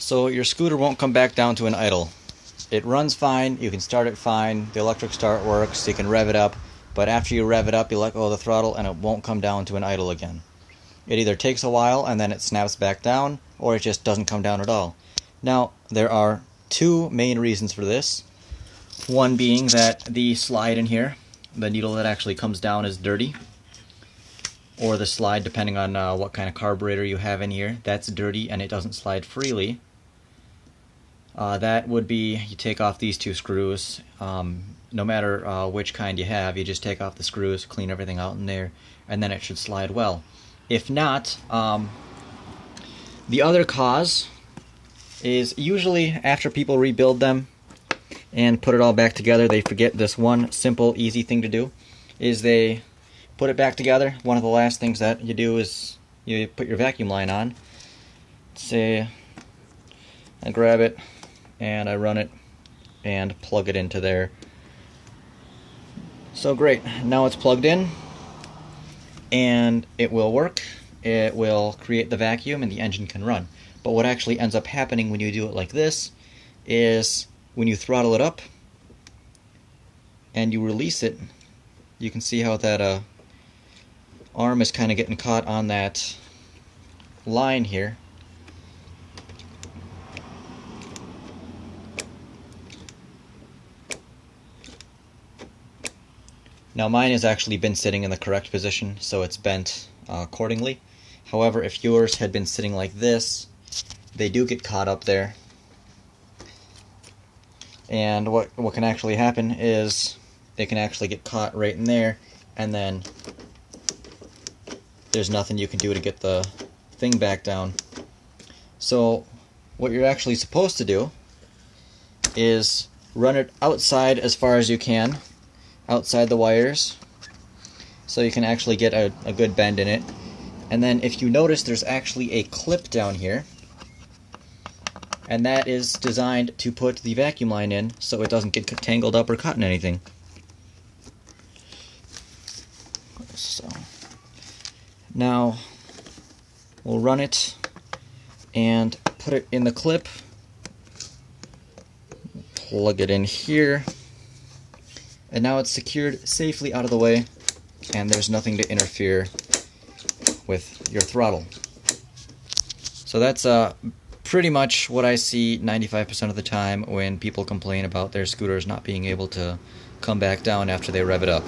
So your scooter won't come back down to an idle. It runs fine, you can start it fine, the electric start works, you can rev it up, but after you rev it up, you let go of the throttle and it won't come down to an idle again. It either takes a while and then it snaps back down, or it just doesn't come down at all. Now, there are two main reasons for this. One being that the slide in here, the needle that actually comes down, is dirty. Or the slide, depending on what kind of carburetor you have in here, that's dirty and it doesn't slide freely. That would be, you take off these two screws. No matter which kind you have, you just take off the screws, clean everything out in there, and then it should slide well. If not, the other cause is usually after people rebuild them and put it all back together, they forget this one simple, easy thing to do, is they put it back together. One of the last things that you do is you put your vacuum line on. Say, I grab it and I run it and plug it into there. So great, now it's plugged in and it will work. It will create the vacuum and the engine can run. But what actually ends up happening when you do it like this is when you throttle it up and you release it, you can see how that arm is kind of getting caught on that line here. Now mine has actually been sitting in the correct position, so it's bent accordingly. However, if yours had been sitting like this, they do get caught up there. And what can actually happen is they can actually get caught right in there, and then there's nothing you can do to get the thing back down. So what you're actually supposed to do is run it outside as far as you can, outside the wires, so you can actually get a good bend in it. And then if you notice, there's actually a clip down here, and that is designed to put the vacuum line in so it doesn't get tangled up or caught in anything. So now we'll run it and put it in the clip, plug it in here, and now it's secured safely out of the way and there's nothing to interfere with your throttle. So that's pretty much what I see 95% of the time when people complain about their scooters not being able to come back down after they rev it up.